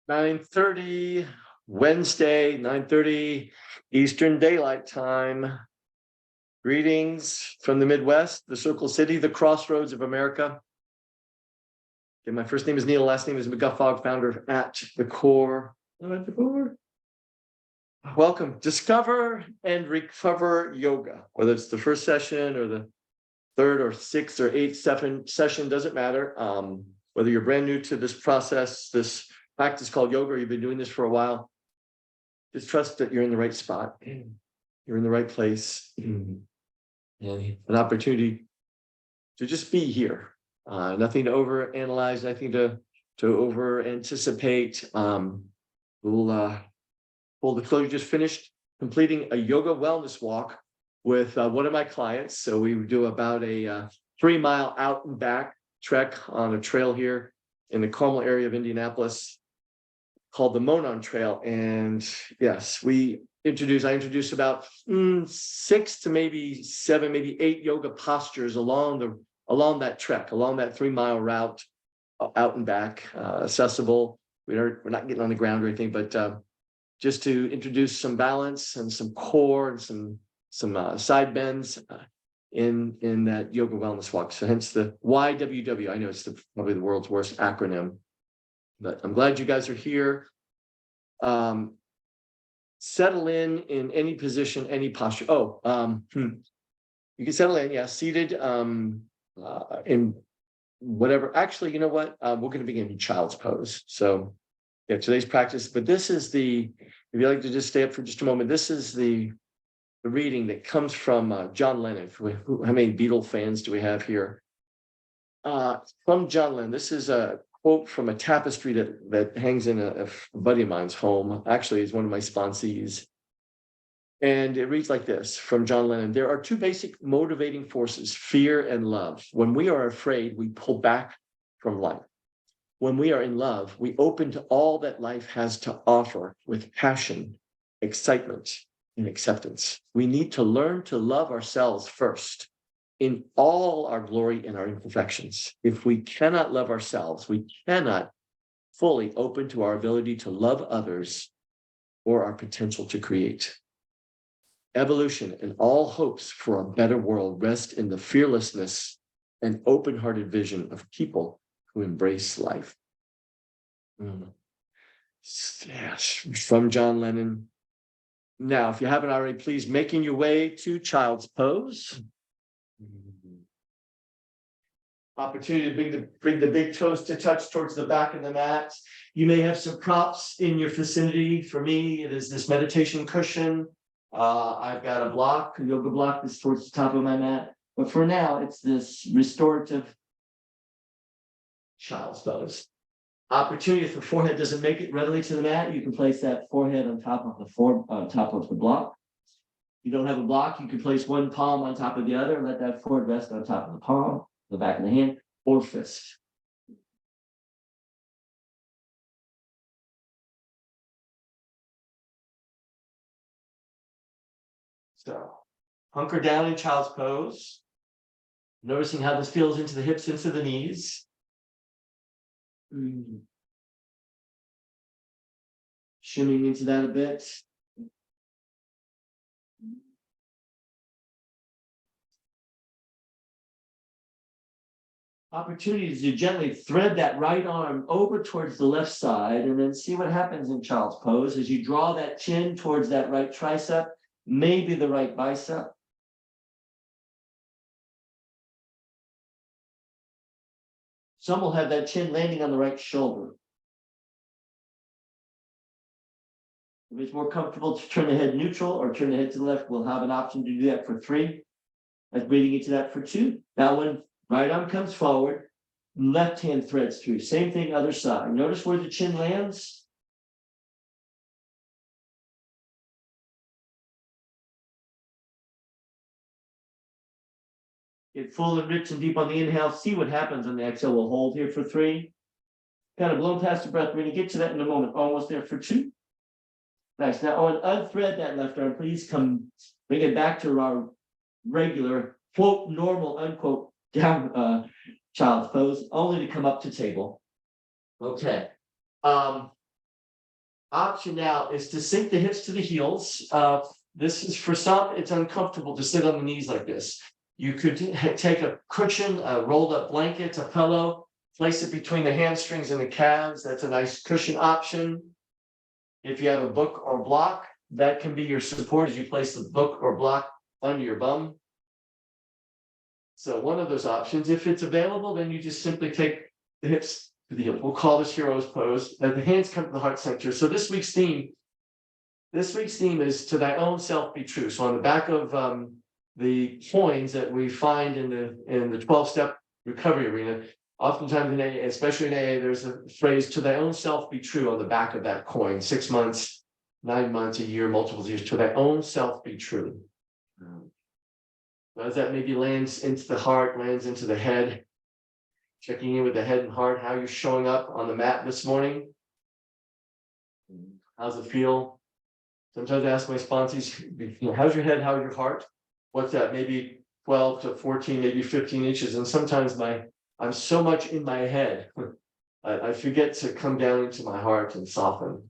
9:30 Wednesday, 9:30 Eastern Daylight Time. Greetings from the Midwest, the Circle City, the crossroads of America. Okay, my first name is Neil, last name is McGuffog, founder of At the Core. At the Core. Welcome. Discover and Recover Yoga. Whether it's the first session or the third or sixth or eighth session, doesn't matter. Whether you're brand new to this process, this practice called yoga, or you've been doing this for a while, just trust that you're in the right spot. You're in the right place. And an opportunity to just be here. Nothing to overanalyze, nothing to over anticipate. We'll full disclosure, just finished completing a yoga wellness walk with one of my clients. So we do about a 3-mile out and back trek on a trail here in the Carmel area of Indianapolis called the Monon Trail. And yes, I introduced about 6 to maybe 7, maybe 8 yoga postures along that trek, along that 3-mile route, out and back, accessible. We're not getting on the ground or anything, but just to introduce some balance and some core and some side bends in that yoga wellness walk. So hence the YWW. I know it's probably the world's worst acronym, but I'm glad you guys are here. Settle in any position, any posture. You can settle in, seated, in whatever. Actually, you know what? We're going to begin in child's pose. So yeah, today's practice, but this is if you like to just stay up for just a moment, this is the reading that comes from John Lennon. How many Beatle fans do we have here? From John Lennon. This is a quote from a tapestry that hangs in a buddy of mine's home. Actually, he's one of my sponsees. And it reads like this from John Lennon. There are 2 basic motivating forces, fear and love. When we are afraid, we pull back from life. When we are in love, we open to all that life has to offer with passion, excitement, and acceptance. We need to learn to love ourselves first in all our glory and our imperfections. If we cannot love ourselves, we cannot fully open to our ability to love others or our potential to create. Evolution and all hopes for a better world rest in the fearlessness and open-hearted vision of people who embrace life. Yes, from John Lennon. Now, if you haven't already, please making your way to child's pose. Opportunity to bring the big toes to touch towards the back of the mat. You may have some props in your vicinity. For me, it is this meditation cushion. I've got a yoga block that's towards the top of my mat. But for now, it's this restorative child's pose. Opportunity, if the forehead doesn't make it readily to the mat, you can place that forehead on top of the block. If you don't have a block, you can place one palm on top of the other and let that forehead rest on top of the palm, the back of the hand, or fist. So, hunker down in child's pose. Noticing how this feels into the hips, into the knees. Shimming into that a bit. Opportunity to gently thread that right arm over towards the left side and then see what happens in child's pose as you draw that chin towards that right tricep, maybe the right bicep. Some will have that chin landing on the right shoulder. If it's more comfortable to turn the head neutral or turn the head to the left, we'll have an option to do that for 3. That's breathing into that for 2. Now, when right arm comes forward, left hand threads through. Same thing, other side. Notice where the chin lands. Get full and rich and deep on the inhale. See what happens on the exhale. We'll hold here for 3. Kind of blow past the breath. We're going to get to that in a moment. Almost there for 2. Nice. Now, unthread that left arm. Please bring it back to our regular, quote, normal, unquote, down child's pose, only to come up to table. Okay. Option now is to sink the hips to the heels. This is for some, it's uncomfortable to sit on the knees like this. You could take a cushion, a rolled up blanket, a pillow, place it between the hamstrings and the calves. That's a nice cushion option. If you have a book or block, that can be your support as you place the book or block under your bum. So one of those options, if it's available, then you just simply take the hips to the heel. We'll call this hero's pose. And the hands come to the heart center. So this week's theme is to thy own self be true. So on the back of the coins that we find in the 12-step recovery arena, oftentimes in AA, especially in AA, there's a phrase to thy own self be true on the back of that coin. 6 months, 9 months, a year, multiple years, to thy own self be true. As that maybe lands into the heart, lands into the head, checking in with the head and heart, how you're showing up on the mat this morning. How's it feel? Sometimes I ask my sponsees, how's your head, how's your heart? What's that? Maybe 12 to 14, maybe 15 inches. And sometimes I'm so much in my head, I forget to come down into my heart and soften.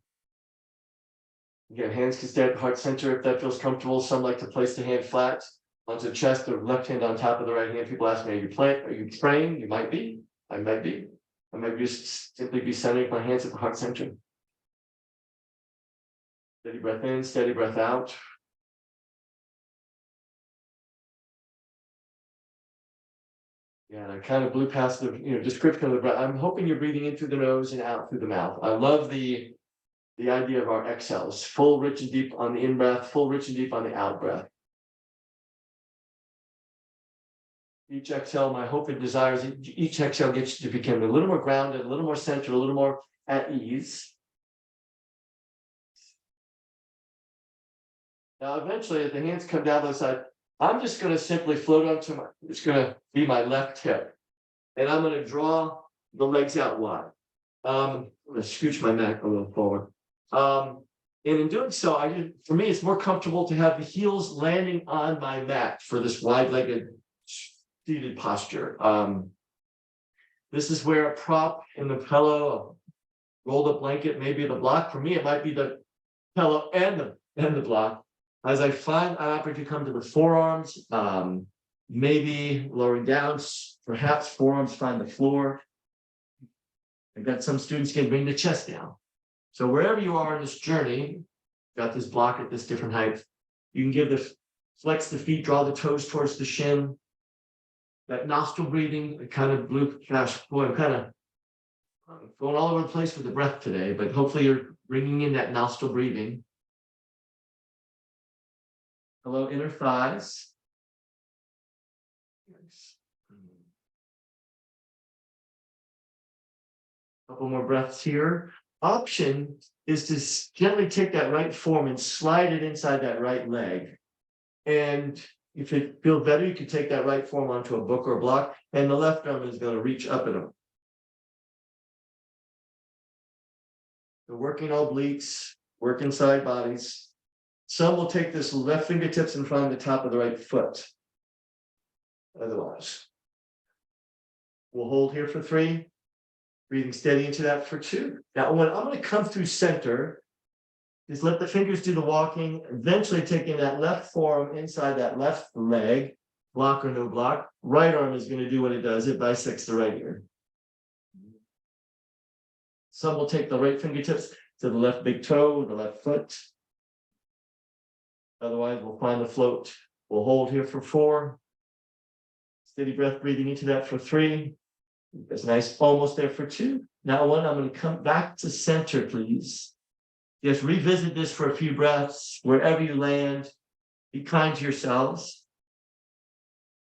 Again, hands can stay at the heart center if that feels comfortable. Some like to place the hand flat onto the chest, the left hand on top of the right hand. People ask me, are you praying? You might be. I might be. I might just simply be centering my hands at the heart center. Steady breath in, steady breath out. Yeah, and I kind of blew past the description of the breath. I'm hoping you're breathing in through the nose and out through the mouth. I love the idea of our exhales. Full, rich, and deep on the in-breath, full, rich, and deep on the out-breath. Each exhale, my hope and desire is each exhale gets you to become a little more grounded, a little more centered, a little more at ease. Now, eventually, as the hands come down the side, I'm just going to simply float onto it's going to be my left hip. And I'm going to draw the legs out wide. I'm going to scooch my neck a little forward. And in doing so, for me, it's more comfortable to have the heels landing on my mat for this wide-legged seated posture. This is where a prop in the pillow, a rolled up blanket, maybe the block. For me, it might be the pillow and the block. As I find an opportunity to come to the forearms, maybe lowering down, perhaps forearms find the floor. I've got some students can bring the chest down. So wherever you are in this journey, got this block at this different height, you can flex the feet, draw the toes towards the shin. That nostril breathing, kind of boy, I'm kind of going all over the place with the breath today, but hopefully you're bringing in that nostril breathing. Hello, inner thighs. Nice. Couple more breaths here. Option is to gently take that right form and slide it inside that right leg. And if it feels better, you can take that right form onto a book or a block, and the left arm is going to reach up and up. So working obliques, working side bodies. Some will take this left fingertips in front of the top of the right foot. Otherwise, we'll hold here for 3. Breathing steady into that for 2. Now, when I'm going to come through center, just let the fingers do the walking, eventually taking that left forearm inside that left leg, block or no block. Right arm is going to do what it does. It bisects the right ear. Some will take the right fingertips to the left big toe, the left foot. Otherwise, we'll find the float. We'll hold here for 4. Steady breath, breathing into that for 3. That's nice. Almost there for 2. Now, 1, I'm going to come back to center, please. Just revisit this for a few breaths. Wherever you land, be kind to yourselves.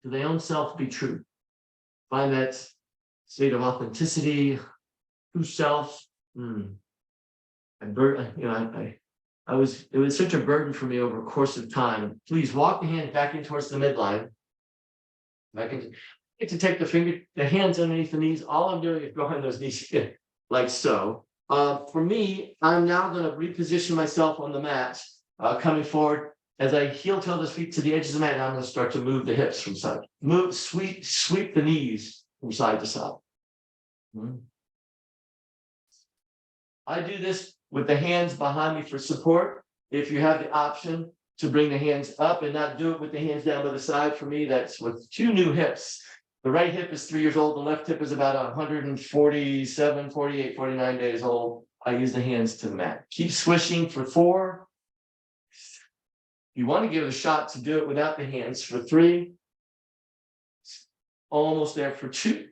To their own self, be true. Find that state of authenticity, true self. It was such a burden for me over a course of time. Please walk the hand back in towards the midline. To take the hands underneath the knees. All I'm doing is drawing those knees like so. For me, I'm now going to reposition myself on the mat, coming forward as I heel toe those feet to the edges of the mat. And I'm going to start to move the hips from side. Sweep the knees from side to side. I do this with the hands behind me for support. If you have the option to bring the hands up and not do it with the hands down by the side, for me, that's with two new hips. The right hip is 3 years old. The left hip is about 147, 48, 49 days old. I use the hands to the mat. Keep swishing for 4. You want to give it a shot to do it without the hands for 3. Almost there for 2.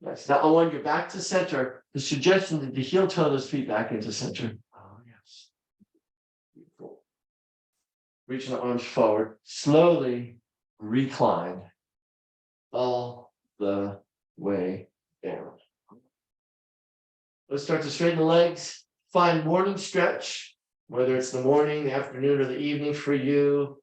Yes. Now, on your back to center, the suggestion that the heel toe those feet back into center. Oh, yes. Beautiful. Reaching the arms forward. Slowly recline all the way down. Let's start to straighten the legs. Find morning stretch, whether it's the morning, the afternoon, or the evening for you.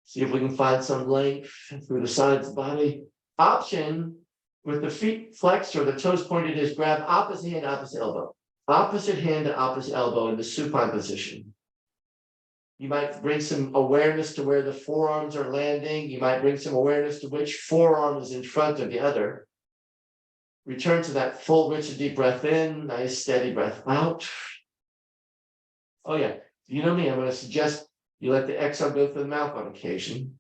See if we can find some length through the sides of the body. Option with the feet flexed or the toes pointed is grab opposite hand, opposite elbow. Opposite hand to opposite elbow in the supine position. You might bring some awareness to where the forearms are landing. You might bring some awareness to which forearm is in front of the other. Return to that full, rich, and deep breath in. Nice, steady breath out. Oh, yeah. You know me. I'm going to suggest you let the exhale go through the mouth on occasion.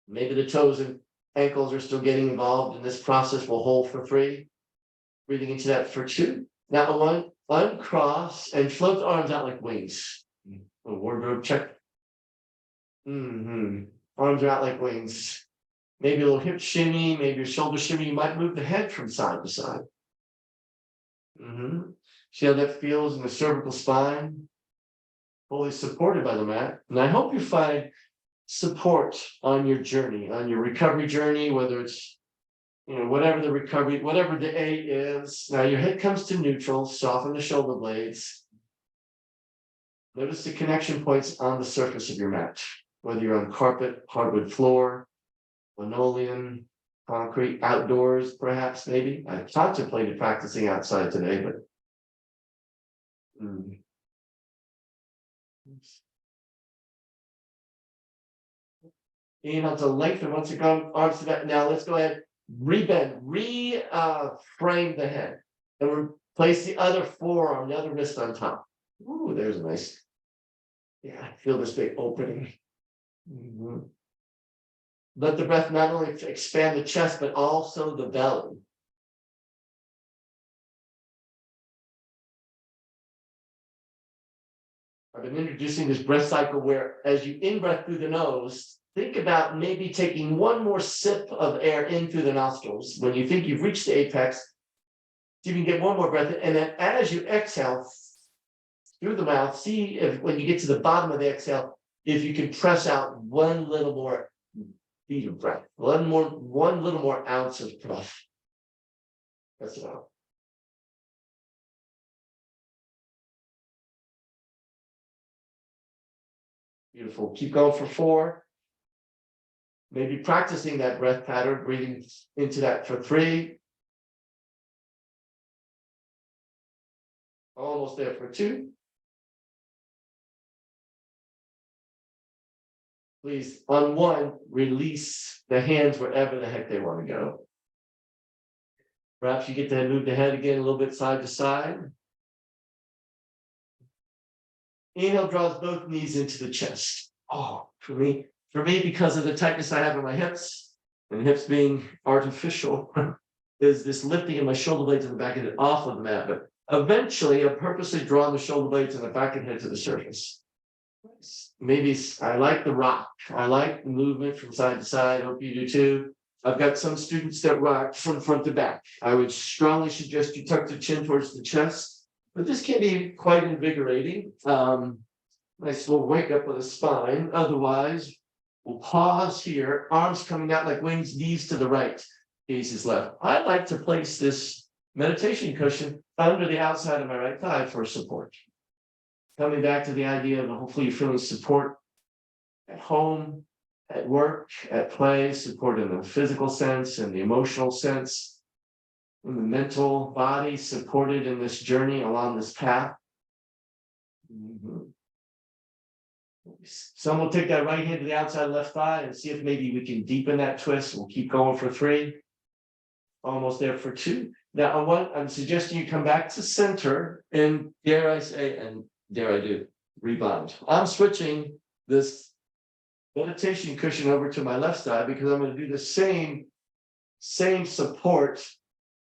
Maybe the toes and ankles are still getting involved in this process. We'll hold for 3. Breathing into that for 2. Now, 1, uncross and float the arms out like wings. A wardrobe check. Arms are out like wings. Maybe a little hip shimmy, maybe your shoulder shimmy. You might move the head from side to side. See how that feels in the cervical spine? Fully supported by the mat. And I hope you find support on your journey, on your recovery journey, whether it's, whatever the recovery, whatever the A is. Now your head comes to neutral, soften the shoulder blades. Notice the connection points on the surface of your mat, whether you're on carpet, hardwood floor, linoleum, concrete, outdoors, perhaps, maybe. I contemplated practicing outside today, but inhale to lengthen once again, arms to that. Now let's go ahead, rebend, frame the head, and place the other forearm, the other wrist on top. Ooh, there's a nice. Yeah, feel this big opening. Let the breath not only expand the chest, but also the belly. I've been introducing this breath cycle where as you in-breath through the nose, think about maybe taking one more sip of air in through the nostrils. When you think you've reached the apex, you can get one more breath in, and then as you exhale through the mouth, see if when you get to the bottom of the exhale, if you can press out one little more beat of breath, one little more ounce of breath. Press it out. Beautiful. Keep going for 4. Maybe practicing that breath pattern, breathing into that for 3. Almost there for 2. Please, on 1, release the hands wherever the heck they want to go. Perhaps you get to move the head again a little bit side to side. Inhale draws both knees into the chest. Oh, for me, because of the tightness I have in my hips, and hips being artificial, is this lifting of my shoulder blades and the back of it off of the mat. But eventually, I've purposely drawn the shoulder blades and the back and head to the surface. Maybe I like the rock. I like the movement from side to side. I hope you do too. I've got some students that rock from front to back. I would strongly suggest you tuck the chin towards the chest, but this can be quite invigorating. Nice little wake up of the spine. Otherwise, we'll pause here. Arms coming out like wings, knees to the right, gaze is left. I like to place this meditation cushion under the outside of my right thigh for support. Coming back to the idea of hopefully you're feeling support at home, at work, at play, support in the physical sense and the emotional sense, in the mental body, supported in this journey along this path. Some will take that right hand to the outside left thigh and see if maybe we can deepen that twist. We'll keep going for 3. Almost there for 2. Now, I'm suggesting you come back to center and dare I say, and dare I do, rebound. I'm switching this meditation cushion over to my left side because I'm going to do the same support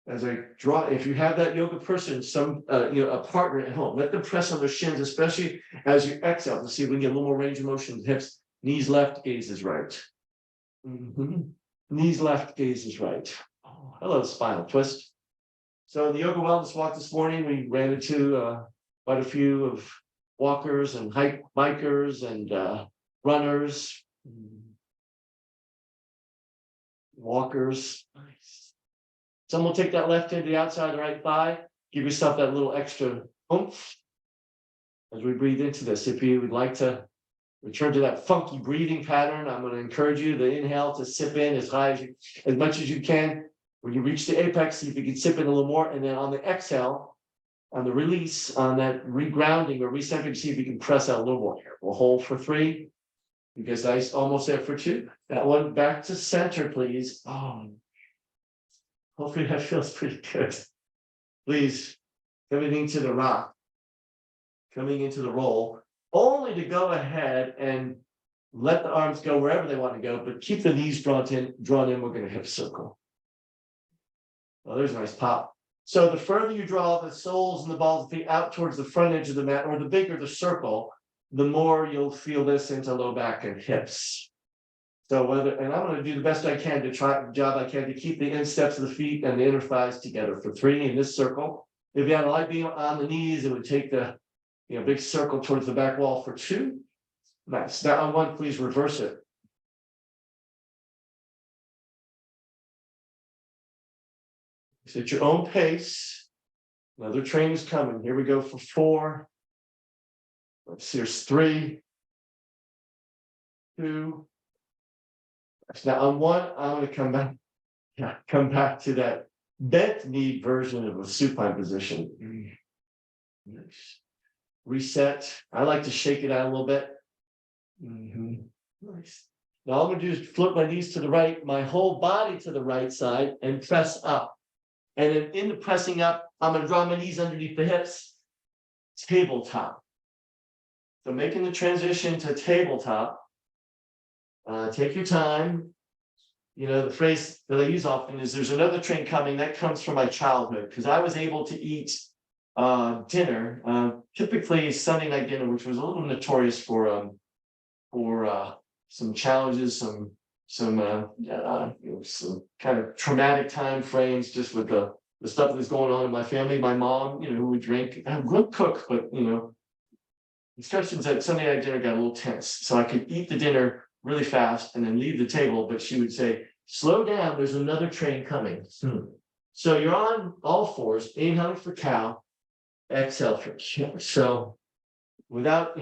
as I draw. If you have that yoga person, a partner at home, let them press on their shins, especially as you exhale to see if we can get a little more range of motion. Hips, knees left, gaze is right. Knees left, gaze is right. Oh, hello, spinal twist. So in the yoga wellness walk this morning, we ran into quite a few of walkers and bikers and runners. Walkers. Nice. Someone will take that left hand to the outside of the right thigh. Give yourself that little extra oomph as we breathe into this. If you would like to return to that funky breathing pattern, I'm going to encourage you to inhale to sip in as much as you can. When you reach the apex, see if you can sip in a little more, and then on the exhale, on the release, on that regrounding or recentering, see if you can press out a little more here. We'll hold for 3. Because I almost there for 2. That one back to center, please. Oh, hopefully that feels pretty good. Please, coming into the rock, coming into the roll, only to go ahead and let the arms go wherever they want to go, but keep the knees drawn in. We're going to hip circle. Oh, there's a nice pop. So the further you draw the soles and the balls of the feet out towards the front edge of the mat, or the bigger the circle, the more you'll feel this into low back and hips. So and I'm going to do the best I can to to keep the insteps of the feet and the inner thighs together for 3 in this circle. If you had a light beam on the knees, it would take the big circle towards the back wall for 2. Nice. Now on 1, please reverse it. It's at your own pace. Another train is coming. Here we go for 4. Here's 3, 2. Now on 1, I'm going to come back to that bent knee version of a supine position. Nice. Reset. I like to shake it out a little bit. Nice. Now all I'm going to do is flip my knees to the right, my whole body to the right side, and press up. And then in the pressing up, I'm going to draw my knees underneath the hips. Tabletop. So making the transition to tabletop. Take your time. The phrase that I use often is there's another train coming. That comes from my childhood because I was able to eat dinner, typically Sunday night dinner, which was a little notorious for some challenges, some kind of traumatic time frames, just with the stuff that was going on in my family. My mom, who would drink, would cook, but instructions at Sunday night dinner got a little tense, so I could eat the dinner really fast and then leave the table, but she would say, slow down, there's another train coming. So you're on all fours, inhaling for cow, exhale for cow. So without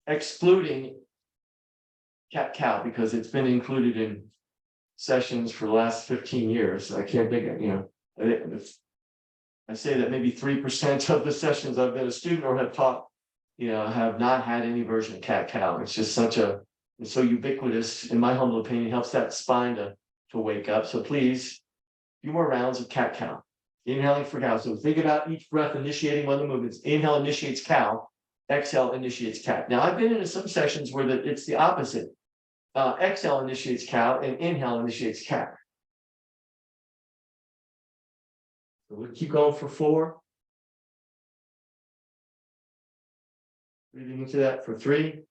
excluding cat cow, because it's been included in sessions for the last 15 years. I can't think of, I say that maybe 3% of the sessions I've been a student or have taught, have not had any version of cat cow. It's just it's so ubiquitous, in my humble opinion, helps that spine to wake up. So please, a few more rounds of cat cow. Inhaling for cow. So think about each breath initiating one of the movements. Inhale initiates cow, exhale initiates cat. Now I've been in some sessions where it's the opposite. Exhale initiates cow and inhale initiates cat. So we'll keep going for 4. Breathing into that for 3.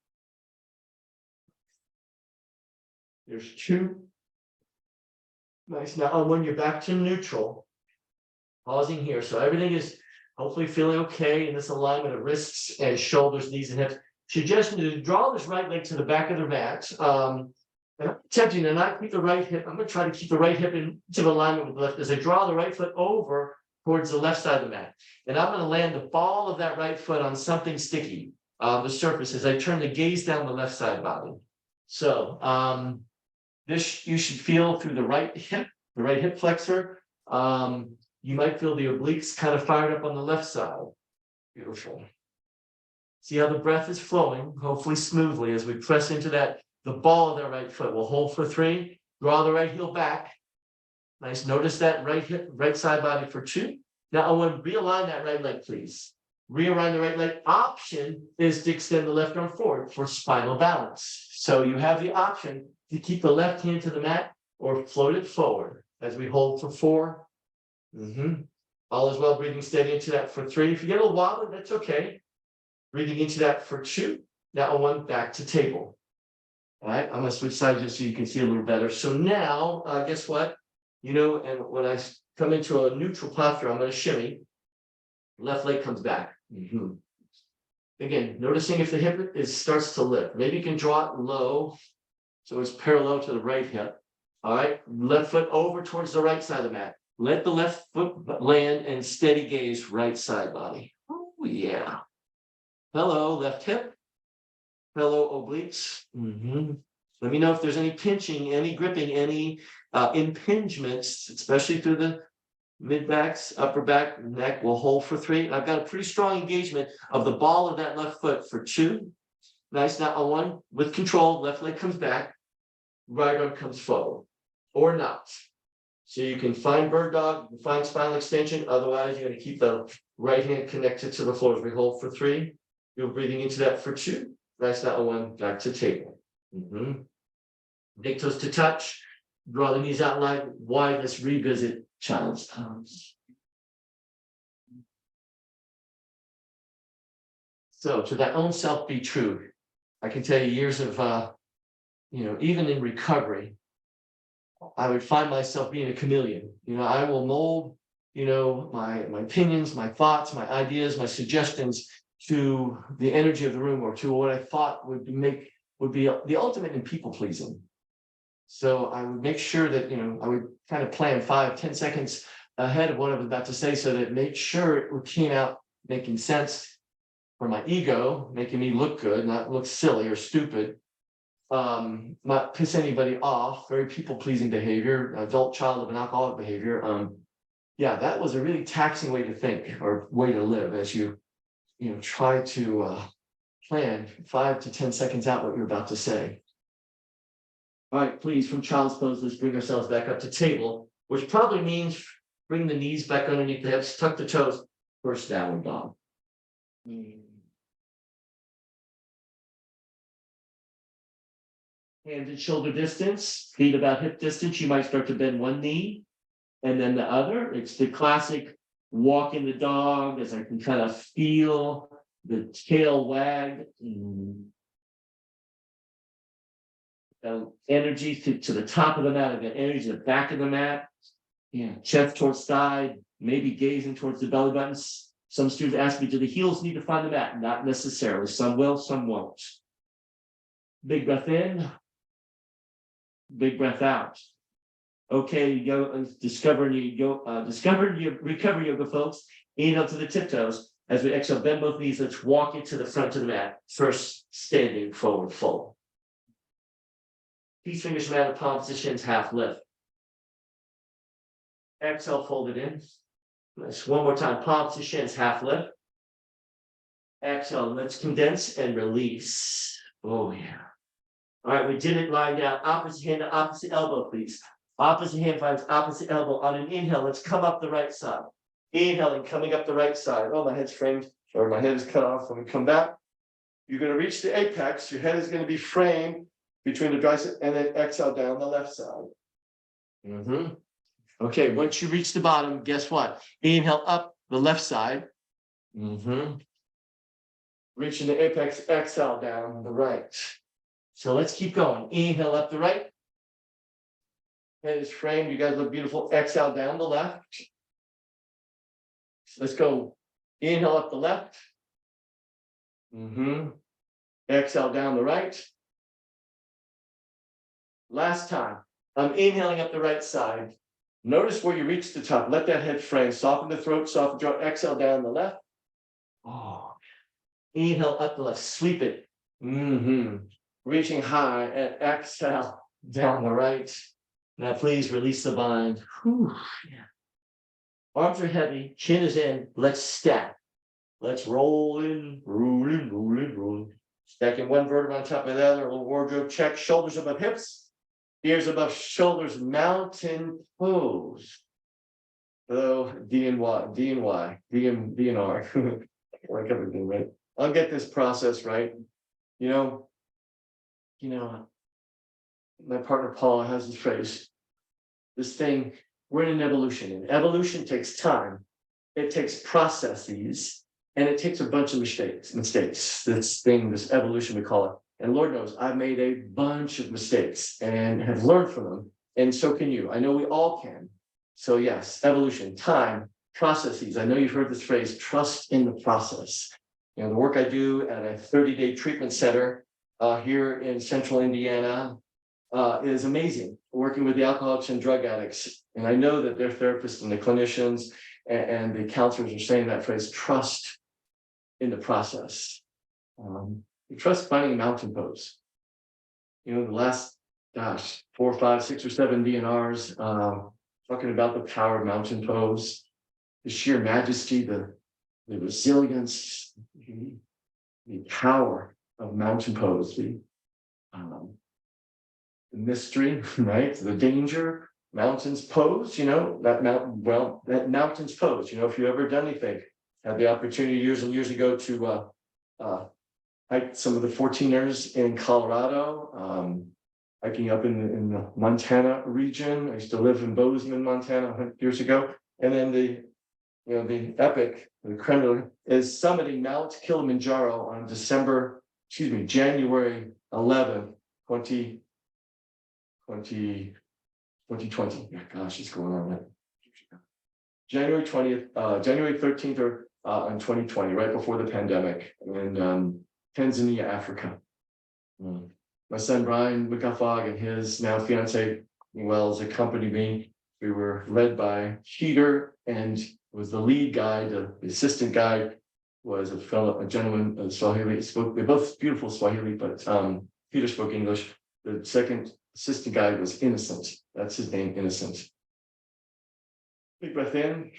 There's 2. Nice. Now when you're back to neutral, pausing here. So everything is hopefully feeling okay in this alignment of wrists and shoulders, knees, and hips. Suggestion to draw this right leg to the back of the mat. And I'm attempting to not keep the right hip. I'm going to try to keep the right hip into alignment with the left as I draw the right foot over towards the left side of the mat. And I'm going to land the ball of that right foot on something sticky, the surface, as I turn the gaze down the left side body. So this you should feel through the right hip flexor. You might feel the obliques kind of fired up on the left side. Beautiful. See how the breath is flowing, hopefully smoothly, as we press into the ball of that right foot. We'll hold for 3, draw the right heel back, Nice. Notice that right hip, right side body for 2. Now I want to realign that right leg, please. Realign the right leg. Option is to extend the left arm forward for spinal balance. So you have the option to keep the left hand to the mat or float it forward as we hold for 4. All is well, breathing steady into that for 3. If you get a little wobbly, that's okay. Breathing into that for 2. Now 1, back to table. All right, I'm gonna switch sides just so you can see a little better. So now, guess what? You know, and when I come into a neutral posture, I'm gonna shimmy. Left leg comes back. Again, noticing if the hip starts to lift. Maybe you can draw it low, so it's parallel to the right hip. All right, left foot over towards the right side of the mat. Let the left foot land and steady gaze right side body. Oh yeah. Hello, left hip. Hello, obliques. Let me know if there's any pinching, any gripping, any impingements, especially through the mid backs, upper back, neck. Will hold for 3. I've got a pretty strong engagement of the ball of that left foot for 2. Nice. Now on 1 with control, left leg comes back, right arm comes forward, or not. So you can find bird dog, find spinal extension. Otherwise, you're going to keep the right hand connected to the floor as we hold for 3. You're breathing into that for 2. Nice. Now on 1, back to table. Big toes to touch. Draw the knees out wide. Let's revisit child's pose. So to that own self be true. I can tell you years of, even in recovery, I would find myself being a chameleon. I will mold, my opinions, my thoughts, my ideas, my suggestions to the energy of the room or to what I thought would be the ultimate in people pleasing. So I would make sure that, I would kind of plan 5-10 seconds ahead of what I was about to say so that it made sure it came out making sense for my ego, making me look good, not look silly or stupid, not piss anybody off, very people-pleasing behavior, adult child of an alcoholic behavior. Yeah, that was a really taxing way to think or way to live as you try to plan 5 to 10 seconds out what you're about to say. All right, please, from child's pose, let's bring ourselves back up to table, which probably means bring the knees back underneath the hips, tuck the toes, first downward dog. Hands at shoulder distance, feet about hip distance. You might start to bend one knee and then the other. It's the classic walk in the dog as I can kind of feel the tail wag. Energy to the top of the mat, again, energy to the back of the mat. Yeah, chest towards side, maybe gazing towards the belly buttons. Some students ask me, do the heels need to find the mat? Not necessarily. Some will, some won't. Big breath in. Big breath out. Okay, you go discover your recovery yoga, folks. Inhale to the tiptoes. As we exhale, bend both knees. Let's walk it to the front of the mat. First, standing forward fold. Peace fingers mat, palms to shins, half lift. Exhale, fold it in. Nice. One more time. Palms to shins, half lift. Exhale. Let's condense and release. Oh yeah. All right, we did it lying down. Opposite hand to opposite elbow, please. Opposite hand finds opposite elbow. On an inhale, let's come up the right side. Inhaling, coming up the right side. Oh, my head's framed, or my head is cut off. When we come back, you're going to reach the apex. Your head is going to be framed between the tricep, and then exhale down the left side. Okay, once you reach the bottom, guess what? Inhale up the left side. Reaching the apex, exhale down the right. So let's keep going. Inhale up the right. Head is framed. You guys look beautiful. Exhale down the left. So let's go. Inhale up the left. Exhale down the right. Last time. I'm inhaling up the right side. Notice where you reach the top. Let that head frame. Soften the throat, soften the jaw. Exhale down the left. Oh. Inhale up the left. Sweep it. Reaching high and exhale down the right. Now please release the bind. Yeah. Arms are heavy, chin is in. Let's stack. Let's roll in, roll in. Stacking one vertebra on top of the other, a little wardrobe check. Shoulders above hips. Ears above shoulders, mountain pose. Hello, D&R. Like everything, right? I'll get this process right. You know, my partner Paula has this phrase, this thing, we're in an evolution, and evolution takes time, it takes processes, and it takes a bunch of mistakes. This thing, this evolution we call it. And Lord knows I've made a bunch of mistakes and have learned from them. And so can you. I know we all can. So yes, evolution, time, processes. I know you've heard this phrase, trust in the process. The work I do at a 30-day treatment center here in central Indiana is amazing, working with the alcoholics and drug addicts. And I know that their therapists and the clinicians and the counselors are saying that phrase, trust in the process. Trust finding a mountain pose. The last, 4, 5, 6, or 7 D&Rs talking about the power of mountain pose, the sheer majesty, the resilience, the power of mountain pose, the mystery, right? The danger, mountains pose, that mountains pose, if you ever done anything, had the opportunity years and years ago to hike some of the 14ers in Colorado, hiking up in the Montana region. I used to live in Bozeman, Montana 100 years ago. And then the epic, the creme is summiting Mount Kilimanjaro on January 11th, 2020. Gosh, it's going on that. January 20th, January 13th or in 2020, right before the pandemic, in Tanzania, Africa. My son Brian McGuffog and his now fiance Wells accompanied me. We were led by Peter, and was the lead guide. The assistant guide was a gentleman, Swahili. They're both beautiful Swahili, but Peter spoke English. The second assistant guide was Innocent. That's his name, Innocent. Big breath in,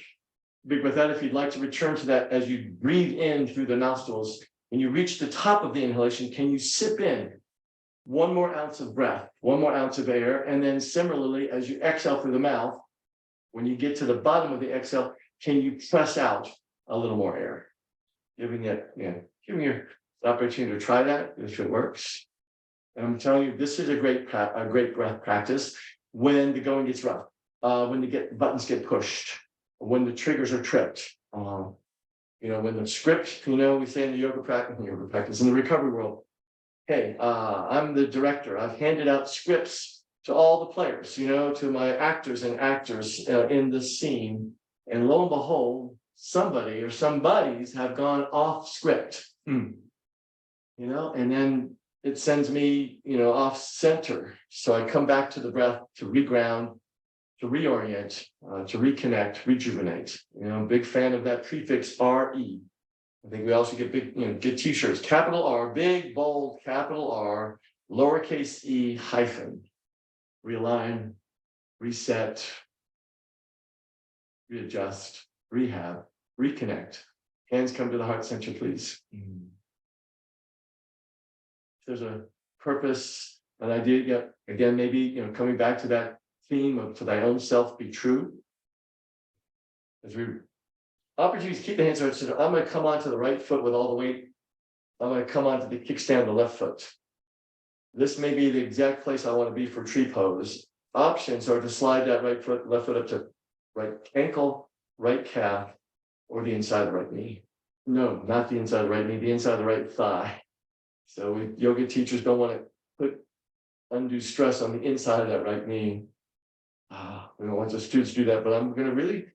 big breath out. If you'd like to return to that as you breathe in through the nostrils, when you reach the top of the inhalation, can you sip in 1 more ounce of breath, 1 more ounce of air, and then similarly, as you exhale through the mouth, when you get to the bottom of the exhale, can you press out a little more air? Giving you the opportunity to try that if it works. And I'm telling you, this is a great breath practice when the going gets rough, when the buttons get pushed, when the triggers are tripped. When the script, we say in the yoga practice, in the recovery world, hey, I'm the director. I've handed out scripts to all the players, to my actors in the scene. And lo and behold, somebody or somebodies have gone off script, and then it sends me, off center. So I come back to the breath to reground, to reorient, to reconnect, rejuvenate. Big fan of that prefix RE. I think we also get get t-shirts, capital R, big, bold, capital R, lowercase e, hyphen, realign, reset, readjust, rehab, reconnect. Hands come to the heart center, please. If there's a purpose, an idea, again, maybe, coming back to that theme of to thy own self be true. As we opportunities to keep the hands to heart center, I'm going to come onto the right foot with all the weight. I'm going to come onto the kickstand of the left foot. This may be the exact place I want to be for tree pose. Options are to slide that right foot, left foot up to right ankle, right calf, or the inside of the right knee. No, not the inside of the right knee, the inside of the right thigh. So yoga teachers don't want to put undue stress on the inside of that right knee. We don't want the students to do that, but I'm going to really,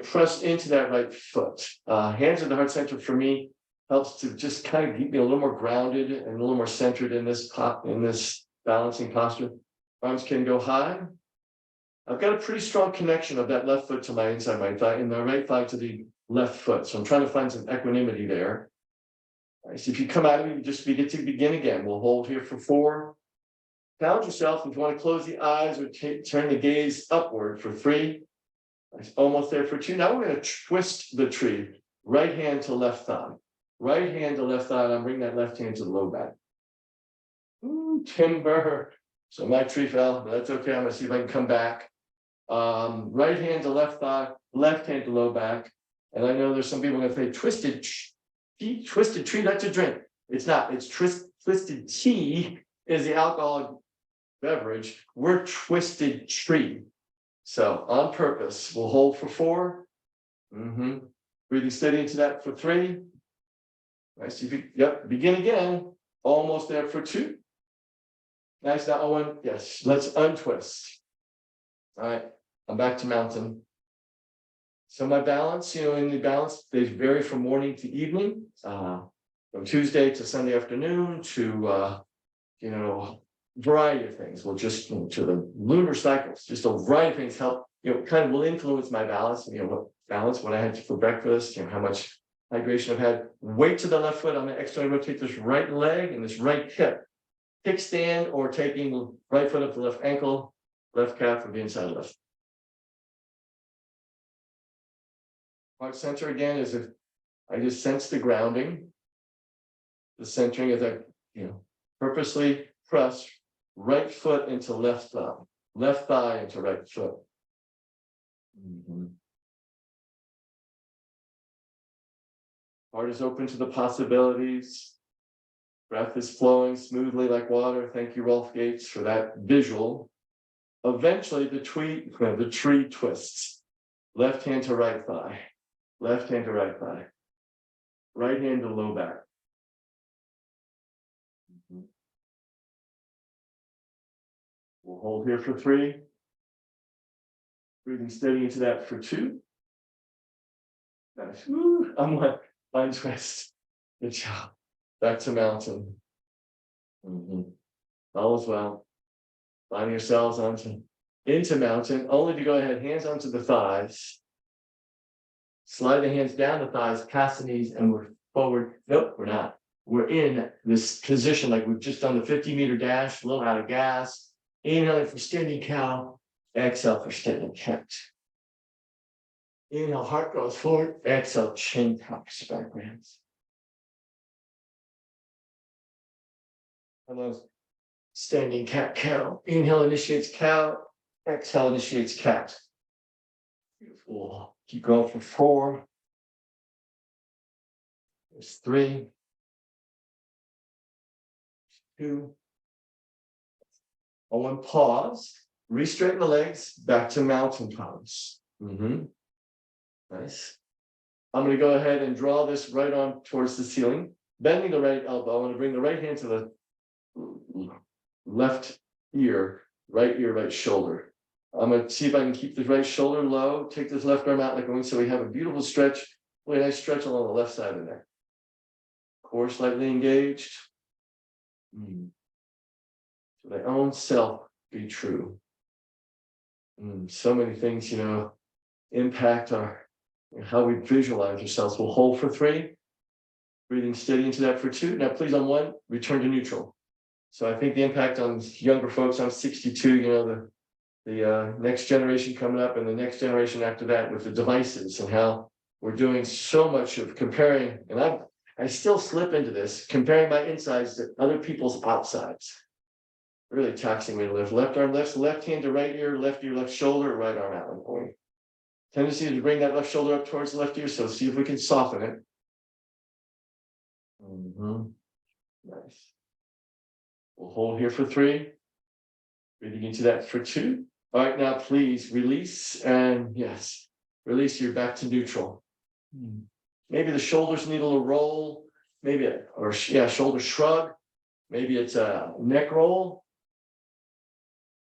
press into that right foot. Hands at the heart center for me helps to just kind of keep me a little more grounded and a little more centered in this balancing posture. Arms can go high. I've got a pretty strong connection of that left foot to my inside right thigh and the right thigh to the left foot. So I'm trying to find some equanimity there. All right, so if you come out of it, just begin again. We'll hold here for 4. Count yourself if you want to close the eyes or turn the gaze upward for 3. Almost there for 2. Now we're going to twist the tree. Right hand to left thigh. Right hand to left thigh. And I'm bringing that left hand to the low back. Ooh, timber. So my tree fell, but that's okay. I'm gonna see if I can come back. Right hand to left thigh, left hand to low back. And I know there's some people gonna say twisted tea, twisted tree, that's a drink. It's not, it's twisted tea is the alcoholic beverage. We're twisted tree. So on purpose, we'll hold for 4. Breathing steady into that for 3. Nice. Yep. Begin again. Almost there for 2. Nice. Now, Owen. Yes. Let's untwist. All right. I'm back to mountain. So my balance, in the balance, they vary from morning to evening, from Tuesday to Sunday afternoon to, variety of things. We'll just to the lunar cycles, just a variety of things help, kind of will influence my balance, what I had for breakfast, how much hydration I've had. Weight to the left foot. I'm going to externally rotate this right leg and this right hip. Kickstand or taking right foot up the left ankle, left calf of the inside left. Heart center again is if I just sense the grounding. The centering is that, purposely press right foot into left thigh into right foot. Heart is open to the possibilities. Breath is flowing smoothly like water. Thank you, Rolf Gates, for that visual. Eventually, the tree twists. Left hand to right thigh. Left hand to right thigh. Right hand to low back. We'll hold here for 3. Breathing steady into that for 2. Nice. I'm like untwist. Good job. Back to mountain. All is well. Find yourselves into mountain, only to go ahead, hands onto the thighs. Slide the hands down the thighs, past the knees, and we're forward. Nope, we're not. We're in this position like we've just done the 50-meter dash, a little out of gas. Inhale for standing cow. Exhale for standing cat. Inhale, heart goes forward. Exhale, chin tucks backwards. Hello. Standing cat cow. Inhale initiates cow. Exhale initiates cat. Beautiful. Keep going for 4. There's 3. 2. 1. Pause. Re-straighten the legs. Back to mountain pose. Nice. I'm going to go ahead and draw this right arm towards the ceiling. Bending the right elbow. I'm going to bring the right hand to the left ear, right shoulder. I'm going to see if I can keep the right shoulder low, take this left arm out like a wing so we have a beautiful stretch, really nice stretch along the left side of the neck. Core slightly engaged. So my own self be true. So many things, impact how we visualize ourselves. We'll hold for 3. Breathing steady into that for 2. Now, please, on 1, return to neutral. So I think the impact on younger folks, I'm 62, the next generation coming up and the next generation after that with the devices and how we're doing so much of comparing. And I still slip into this, comparing my insides to other people's outsides. Really taxing way to live. Left arm lifts, left hand to right ear, left shoulder, right arm out and point. Tendency to bring that left shoulder up towards the left ear, so see if we can soften it. Nice. We'll hold here for 3. Breathing into that for 2. All right, now please release and yes, release. You're back to neutral. Maybe the shoulders need a little roll. Maybe shoulder shrug. Maybe it's a neck roll.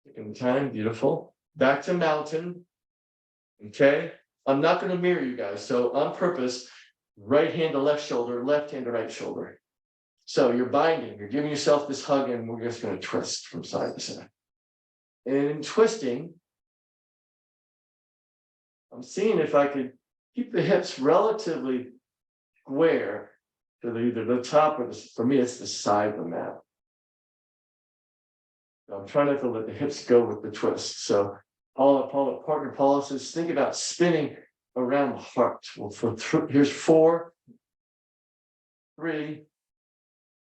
Taking time, beautiful. Back to mountain. Okay, I'm not going to mirror you guys. So on purpose, right hand to left shoulder, left hand to right shoulder. So you're binding, you're giving yourself this hug, and we're just going to twist from side to side. And in twisting, I'm seeing if I could keep the hips relatively square to either the top or for me, it's the side of the mat. I'm trying not to let the hips go with the twist. So partner policies, think about spinning around the heart. Well, here's 4, 3.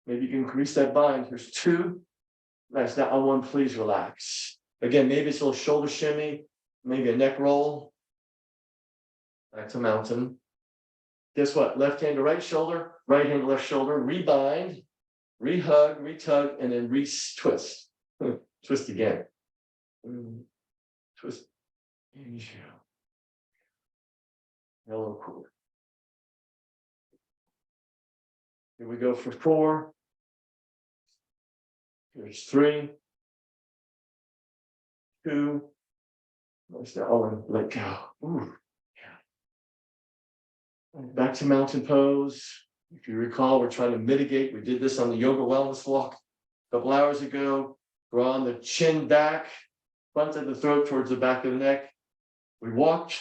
Maybe you can increase that bind. Here's 2. Nice. Now on one, please relax. Again, maybe it's a little shoulder shimmy, maybe a neck roll. Back to mountain. Guess what? Left hand to right shoulder, right hand to left shoulder, rebind, rehug, retug, and then twist. Twist again. Twist. Hello, cool. Here we go for 4. Here's 3, 2. Let's now let go. Ooh. Yeah. Back to mountain pose. If you recall, we're trying to mitigate. We did this on the yoga wellness walk a couple hours ago. Draw the chin back, front of the throat towards the back of the neck. We walked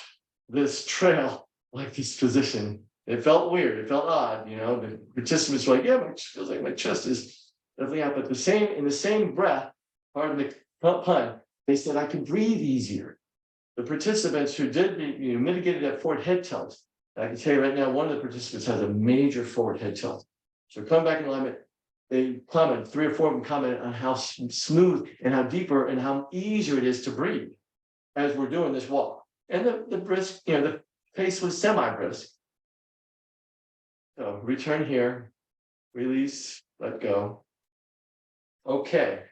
this trail like this position. It felt weird. It felt odd. The participants were like, yeah, it feels like my chest is definitely out. But in the same breath, pardon the pun, they said I could breathe easier. The participants who did mitigated that forward head tilt. I can tell you right now, one of the participants has a major forward head tilt. So come back in alignment. They comment, 3 or 4 of them comment on how smooth and how deeper and how easier it is to breathe as we're doing this walk. And the brisk, the pace was semi-brisk. So return here, release, let go. Okay.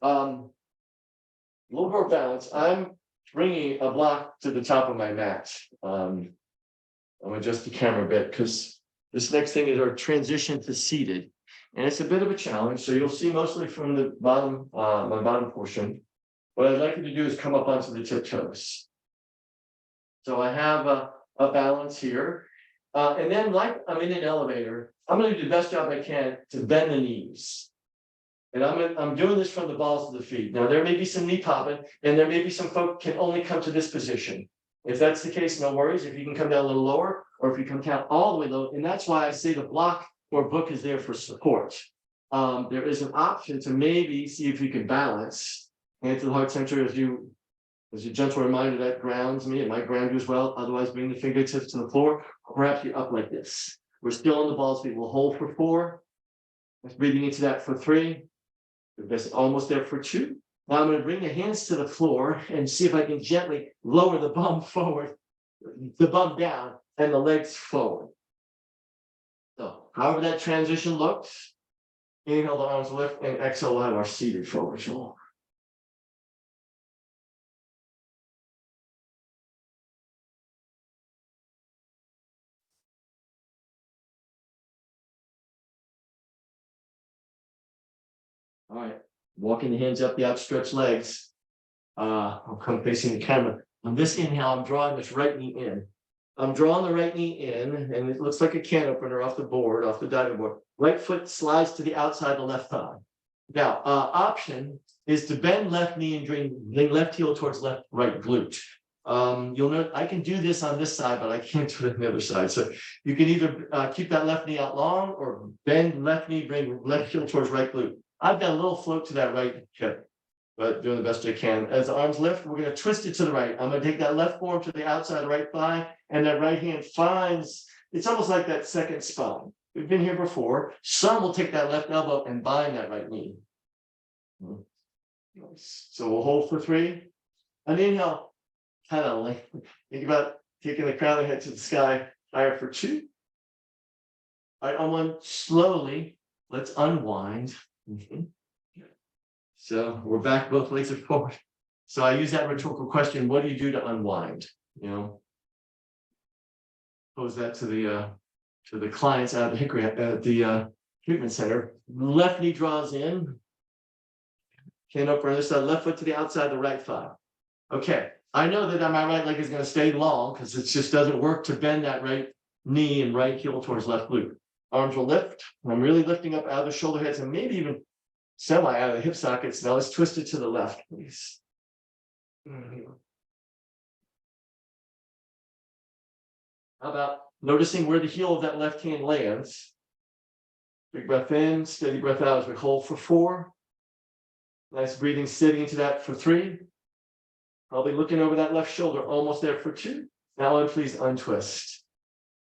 A little more balance. I'm bringing a block to the top of my mat. I'm gonna adjust the camera a bit because this next thing is our transition to seated. And it's a bit of a challenge. So you'll see mostly from the bottom, my bottom portion. What I'd like you to do is come up onto the tiptoes. So I have a balance here. And then like I'm in an elevator, I'm going to do the best job I can to bend the knees. And I'm doing this from the balls of the feet. Now, there may be some knee popping, and there may be some folk can only come to this position. If that's the case, no worries. If you can come down a little lower, or if you come down all the way low, and that's why I say the block or book is there for support. There is an option to maybe see if you can balance hand to the heart center as a gentle reminder that grounds me. It might ground you as well. Otherwise, bring the fingertips to the floor. Or perhaps you're up like this. We're still on the balls feet. We'll hold for 4. Let's breathing into that for 3. That's almost there for 2. Now I'm going to bring the hands to the floor and see if I can gently lower the bum forward, the bum down, and the legs forward. So, however that transition looks, inhale, the arms lift, and exhale, we'll have our seated forward fold. All right, walking the hands up the outstretched legs. I'll come facing the camera. On this inhale, I'm drawing this right knee in. I'm drawing the right knee in, and it looks like a can opener off the board, off the diving board. Right foot slides to the outside of the left thigh. Now, option is to bend left knee and bring left heel towards right glute. You'll note I can do this on this side, but I can't do it on the other side. So you can either keep that left knee out long or bend left knee, bring left heel towards right glute. I've got a little float to that right hip, but doing the best I can. As the arms lift, we're going to twist it to the right. I'm going to take that left forearm to the outside of the right thigh, and that right hand finds, it's almost like that second spine. We've been here before. Some will take that left elbow and bind that right knee. So we'll hold for 3. An inhale, kind of like, think about taking the crown of the head to the sky, higher for 2. All right, on 1, slowly, let's unwind. So we're back, both legs are forward. So I use that rhetorical question, what do you do to unwind? Pose that to the clients out of the Hickory at the treatment center. Left knee draws in. Hand up on this side, left foot to the outside of the right thigh. Okay, I know that my right leg is going to stay long because it just doesn't work to bend that right knee and right heel towards left glute. Arms will lift. I'm really lifting up out of the shoulder heads and maybe even semi out of the hip sockets. Now let's twist it to the left, please. How about noticing where the heel of that left hand lands? Big breath in, steady breath out as we hold for 4. Nice breathing, sitting into that for 3. Probably looking over that left shoulder, almost there for 2. Now please untwist,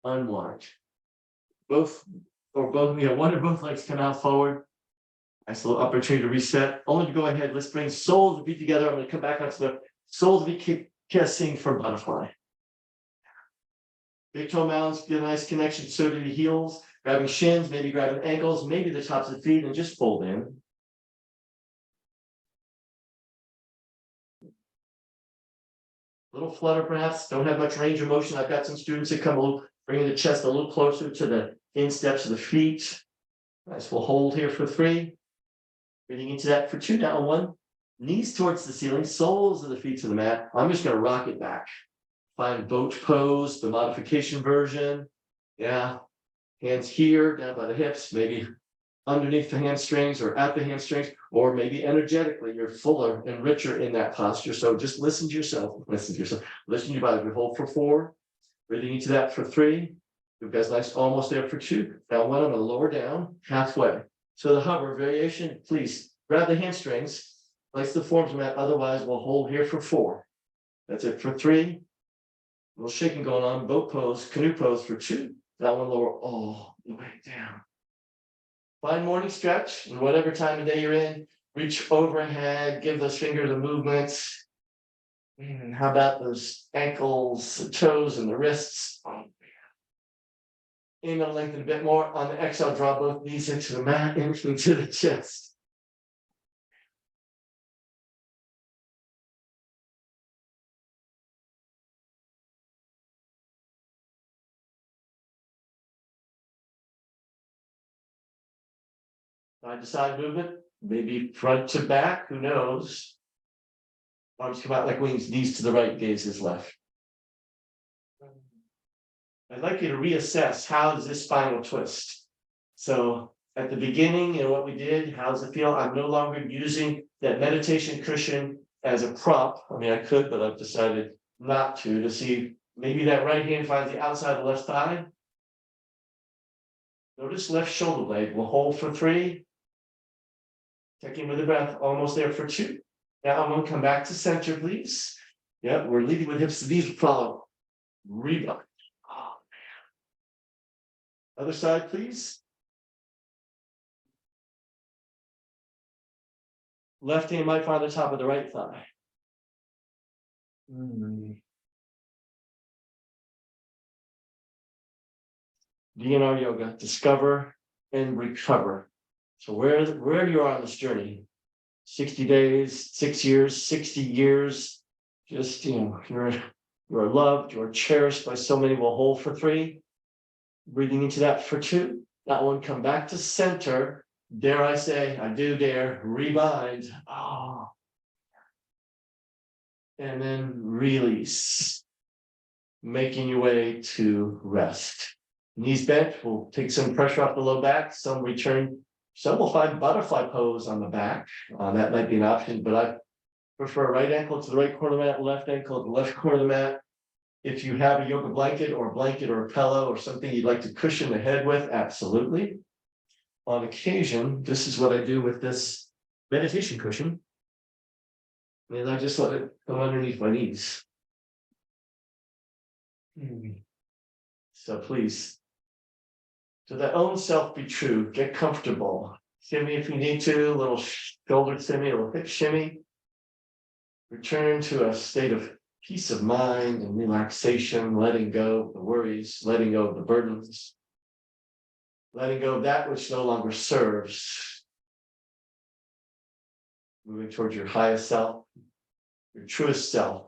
unwind. One or both legs come out forward. Nice little opportunity to reset. Only to go ahead. Let's bring soles to be together. I'm going to come back onto the soles to be kissing for butterfly. Big toe mounds, get a nice connection. So do the heels. Grabbing shins, maybe grabbing ankles, maybe the tops of the feet, and just fold in. Little flutter perhaps, don't have much range of motion. I've got some students that come a little, bringing the chest a little closer to the insteps of the feet. Nice, we'll hold here for 3. Breathing into that for 2, down 1. Knees towards the ceiling, soles of the feet to the mat. I'm just gonna rock it back. Find boat pose, the modification version. Yeah, hands here, down by the hips, maybe underneath the hamstrings or at the hamstrings, or maybe energetically, you're fuller and richer in that posture. So just listen to yourself, listen to your body. We hold for 4, breathing into that for 3. You guys nice, almost there for 2. Now 1, I'm gonna lower down halfway. So the hover variation, please grab the hamstrings, place the forearms mat, otherwise we'll hold here for 4. That's it for 3. A little shaking going on, boat pose, canoe pose for 2. That one lower all the way down. Find morning stretch, and whatever time of day you're in, reach overhead, give those fingers a movement. And how about those ankles, the toes, and the wrists? Inhale, lengthen a bit more. On the exhale, draw both knees into the mat, into the chest. Side to side movement, maybe front to back, who knows? Arms come out like wings, knees to the right, gaze is left. I'd like you to reassess, how is this spinal twist? So at the beginning, what we did, how does it feel? I'm no longer using that meditation cushion as a prop. I mean, I could, but I've decided not to see maybe that right hand finds the outside of the left thigh. Notice left shoulder blade. We'll hold for 3. Checking with the breath, almost there for 2. Now I'm going to come back to center, please. Yep, we're leading with hips to knees, follow. Rebound. Oh, man. Other side, please. Left hand might find the top of the right thigh. D&R Yoga, discover and recover. So where you are on this journey, 60 days, 6 years, 60 years, just, you're loved, you're cherished by so many. We'll hold for 3. Breathing into that for 2. That one, come back to center. Dare I say, I do dare, rebind. Oh. And then release. Making your way to rest. Knees bent, we'll take some pressure off the low back, some return. Some will find butterfly pose on the back. That might be an option, but I prefer right ankle to the right corner of the mat, left ankle to the left corner of the mat. If you have a yoga blanket or a pillow or something you'd like to cushion the head with, absolutely. On occasion, this is what I do with this meditation cushion. And I just let it come underneath my knees. So please, to that own self be true, get comfortable. Shimmy if you need to, a little shoulder shimmy, a little hip shimmy. Return to a state of peace of mind and relaxation, letting go of the worries, letting go of the burdens, letting go of that which no longer serves. Moving towards your highest self, your truest self.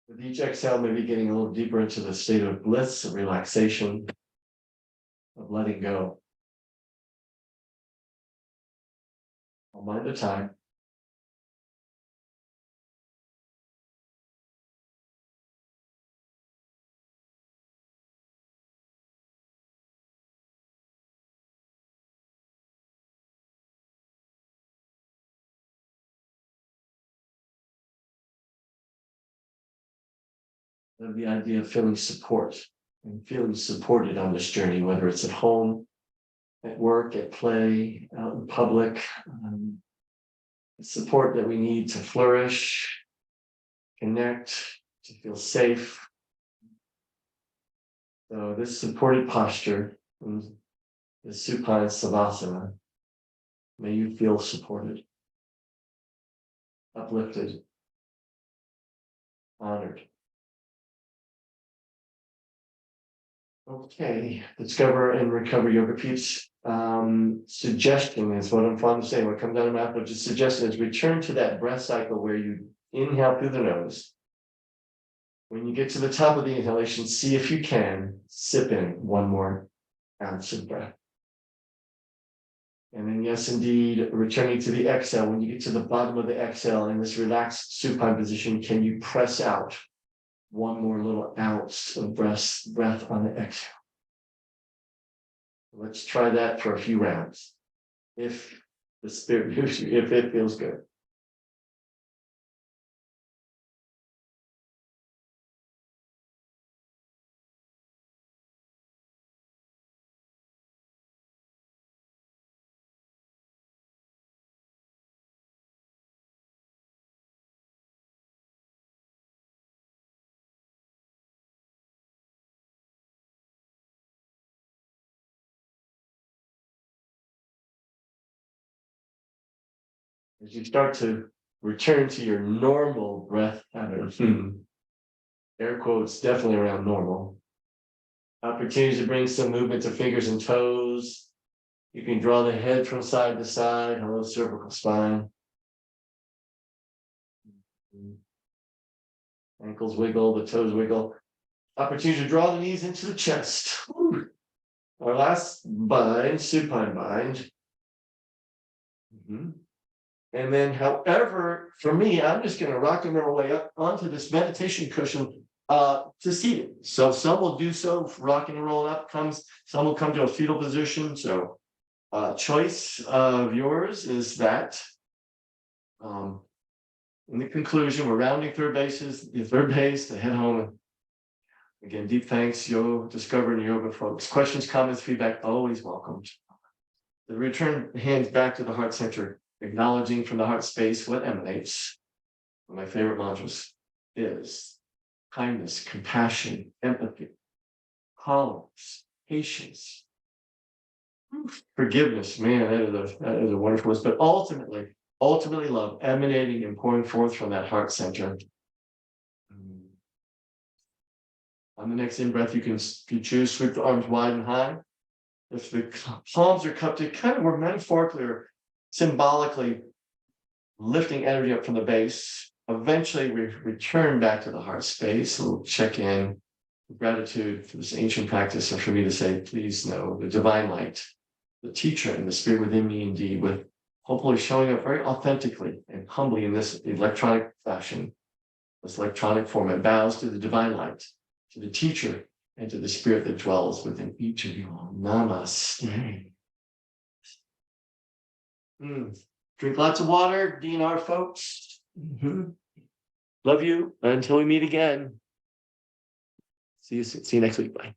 With each exhale, maybe getting a little deeper into the state of bliss, of relaxation, of letting go. One at a time. the idea of feeling support and feeling supported on this journey, whether it's at home, at work, at play, out in public, support that we need to flourish, connect, to feel safe. So this supported posture, the supine savasana, may you feel supported, uplifted, honored. Okay, discover and recover yoga peeps. Suggestion is what I'm fond of saying. What comes out of my mouth, but just suggestion is return to that breath cycle where you inhale through the nose. When you get to the top of the inhalation, see if you can sip in one more ounce of breath. And then, yes, indeed, returning to the exhale. When you get to the bottom of the exhale in this relaxed supine position, can you press out one more little ounce of breath on the exhale? Let's try that for a few rounds. If the spirit moves you, if it feels good. As you start to return to your normal breath pattern, air quotes, definitely around normal. Opportunities to bring some movement to fingers and toes. You can draw the head from side to side. Hello, cervical spine. Ankles wiggle, the toes wiggle. Opportunity to draw the knees into the chest. Woo. Our last bind, supine bind. And then, however, for me, I'm just going to rock and roll way up onto this meditation cushion to seated. So some will do so, rocking and rolling up comes, some will come to a fetal position. So choice of yours is that. In the conclusion, we're rounding third base to head home. Again, deep thanks, Discovering Yoga folks. Questions, comments, feedback, always welcomed. The return hands back to the heart center, acknowledging from the heart space what emanates. One of my favorite mantras is kindness, compassion, empathy, tolerance, patience, forgiveness. Man, that is a wonderful list. But ultimately love emanating and pouring forth from that heart center. On the next in-breath, you can, if you choose, sweep the arms wide and high. If the palms are cupped, it kind of, we're metaphorically or symbolically lifting energy up from the base. Eventually, we return back to the heart space. We'll check in. Gratitude for this ancient practice, and for me to say, please know the divine light, the teacher and the spirit within me, indeed, with hopefully showing up very authentically and humbly in this electronic fashion, this electronic format, bows to the divine light, to the teacher, and to the spirit that dwells within each of you. Namaste. Drink lots of water, D&R folks. Love you. Until we meet again. See you next week. Bye.